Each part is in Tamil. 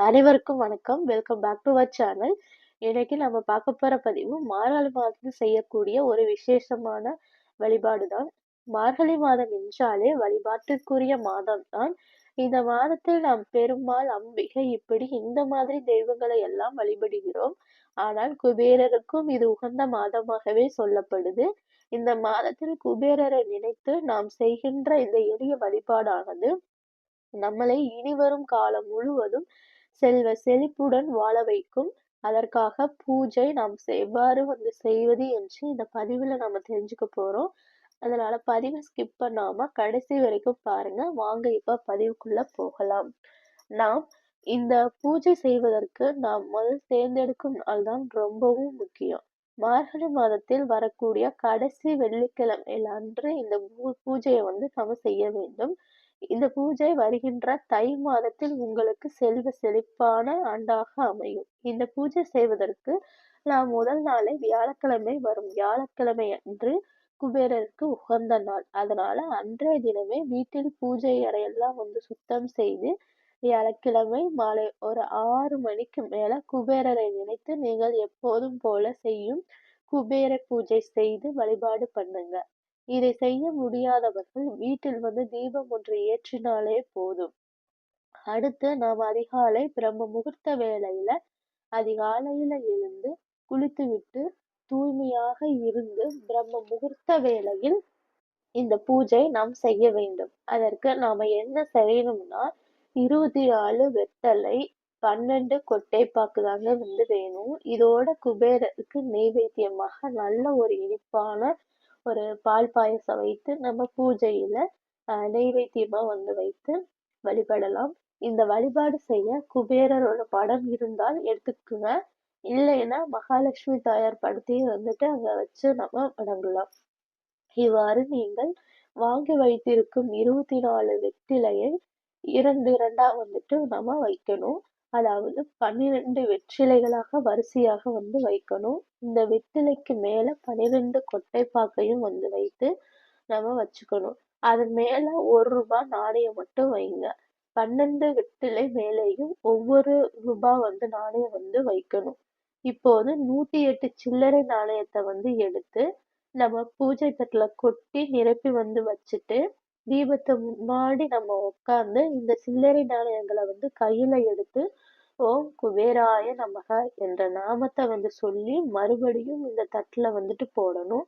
அனைவருக்கும் வணக்கம். Welcome back to our channel. இன்னைக்கு நம்ம பார்க்க போற பதிவு மார்கழி மாதத்தில் செய்யக்கூடிய ஒரு விசேஷமான வழிபாடு தான். மார்கழி மாதம் என்றாலே வழிபாட்டுக்குரிய மாதம் தான். இந்த மாதத்தில் நாம் பெருமாள், அம்பிகை இப்படி இந்த மாதிரி தெய்வங்களை எல்லாம் வழிபடுகிறோம். ஆனால் குபேரருக்கும் இது உகந்த மாதமாகவே சொல்லப்படுது. இந்த மாதத்தில் குபேரரை நினைத்து நாம் செய்கின்ற இந்த எளிய வழிபாடானது நம்மளை இனிவரும் காலம் முழுவதும் செல்வ செழிப்புடன் வாழ வைக்கும். அதற்காக பூஜை நாம் எவ்வாறு செய்வது என்று இந்த பதிவுல நம்ம தெரிஞ்சுக்க போறோம். அதனால பதிவை ஸ்கிப் பண்ணாம கடைசி வரைக்கும் பாருங்க. வாங்க இப்ப பதிவுக்குள்ள போகலாம். நாம் இந்த பூஜை செய்வதற்கு நாம் முதல் தேர்ந்தெடுக்கும் நாள் தான் ரொம்பவும் முக்கியம். மார்கழி மாதத்தில் வரக்கூடிய கடைசி வெள்ளிக்கிழமையில் அன்று இந்த பூஜையை நம்ம செய்ய வேண்டும். இந்த பூஜை வருகின்ற தை மாதத்தில் உங்களுக்கு செல்வ செழிப்பான ஆண்டாக அமையும். இந்த பூஜை செய்வதற்கு நாம் முதல் நாளை வியாழக்கிழமை வரும் வியாழக்கிழமை அன்று குபேரருக்கு உகந்த நாள். அதனால அன்றைய தினமே வீட்டில் பூஜை அறையெல்லாம் சுத்தம் செய்து வியாழக்கிழமை மாலை ஒரு 6 மணிக்கு மேல குபேரரை நினைத்து நீங்கள் எப்போதும் போல செய்யும் குபேர பூஜை செய்து வழிபாடு பண்ணுங்க. இதை செய்ய முடியாதவர்கள் வீட்டில் தீபம் ஒன்று ஏற்றினாலே போதும். அடுத்து நாம் அதிகாலை பிரம்ம முகூர்த்த வேளையில அதிகாலையில எழுந்து குளித்துவிட்டு தூய்மையாக இருந்து பிரம்ம முகூர்த்த வேளையில் இந்த பூஜை நாம் செய்ய வேண்டும். அதற்கு நாம என்ன செய்யணும்னா 24 வெத்தலை, 12 கொட்டைப்பாக்கு தாங்க வேணும். இதோட குபேரருக்கு நெய்வேத்தியமாக நல்ல ஒரு இனிப்பான ஒரு பால் பாயசம் வைத்து நம்ம பூஜையில நெய்வேத்தியமா வைத்து வழிபடலாம். இந்த வழிபாடு செய்ய குபேரரோட படம் இருந்தால் எடுத்துக்குங்க. இல்லைன்னா மகாலட்சுமி தாயார் படத்தையும் அங்க வச்சு நம்ம வணங்கலாம். இவ்வாறு நீங்கள் வாங்கி வைத்திருக்கும் 24 வெற்றிலையை இரண்டா நம்ம வைக்கணும். அதாவது 12 வெற்றிலைகளாக வரிசையாக வைக்கணும். இந்த வெற்றிலைக்கு மேல 12 கொட்டைப்பாக்கையும் வைத்து நம்ம வச்சுக்கணும். அது மேல 1 ரூபாய் நாணயம் மட்டும் வைங்க. 12 வெற்றிலை மேலேயும் ஒவ்வொரு ரூபாய் நாணயம் வைக்கணும். இப்போது 108 சில்லறை நாணயத்தை எடுத்து நம்ம பூஜை தட்டுல கொட்டி நிரப்பி வச்சுட்டு தீபத்தை முன்னாடி நம்ம உட்கார்ந்து இந்த சில்லறை நாணயங்களை கையில எடுத்து ஓம் குபேராய நமக என்ற நாமத்தை சொல்லி மறுபடியும் இந்த தட்டுல போடணும்.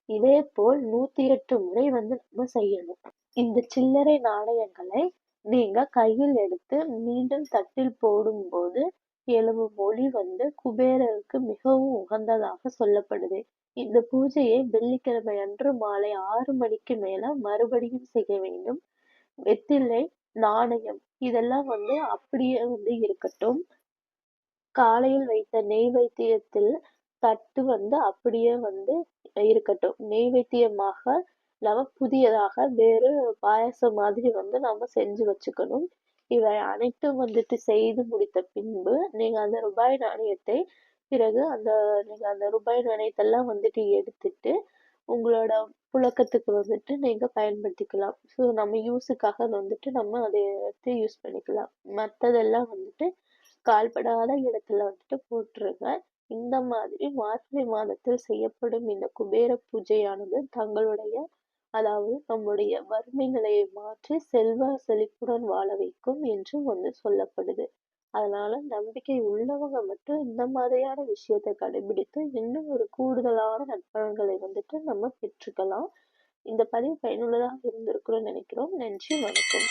இதே போல் 108 முறை நம்ம செய்யணும். இந்த சில்லறை நாணயங்களை நீங்க கையில் எடுத்து மீண்டும் தட்டில் போடும்போது எழும்பும் ஒளி குபேரருக்கு மிகவும் உகந்ததாக சொல்லப்படுது. இந்த பூஜையை வெள்ளிக்கிழமை அன்று மாலை 6 மணிக்கு மேல மறுபடியும் செய்ய வேண்டும். வெற்றிலை, நாணயம் இதெல்லாம் அப்படியே இருக்கட்டும். காலையில் வைத்த நெய்வேத்தியத்தில் தட்டு அப்படியே இருக்கட்டும். நெய்வேத்தியமாக நம்ம புதியதாக வேறு பாயாசம் மாதிரி நம்ம செஞ்சு வச்சுக்கணும். இவை அனைத்தும் செய்து முடித்த பின்பு நீங்க அந்த ரூபாய் நாணயத்தை பிறகு நீங்க அந்த ரூபாய் நாணயத்தெல்லாம் எடுத்துட்டு உங்களோட புழக்கத்துக்கு நீங்க பயன்படுத்திக்கலாம். ஸோ நம்ம யூஸுக்காக நம்ம அதை எடுத்து யூஸ் பண்ணிக்கலாம். மற்றதெல்லாம் கால்படாத இடத்துல போட்டுருங்க. இந்த மாதிரி மார்கழி மாதத்தில் செய்யப்படும் இந்த குபேர பூஜையானது தங்களுடைய அதாவது நம்முடைய வறுமை நிலையை மாற்றி செல்வ செழிப்புடன் வாழ வைக்கும் என்றும் சொல்லப்படுது. அதனால நம்பிக்கை உள்ளவங்க மட்டும் இந்த மாதிரியான விஷயத்தை கடைபிடித்து இன்னும் ஒரு கூடுதலான நற்பலன்களை நம்ம பெற்றுக்கலாம். இந்த பதிவு பயனுள்ளதாக இருந்திருக்கும்னு நினைக்கிறோம். நன்றி, வணக்கம்.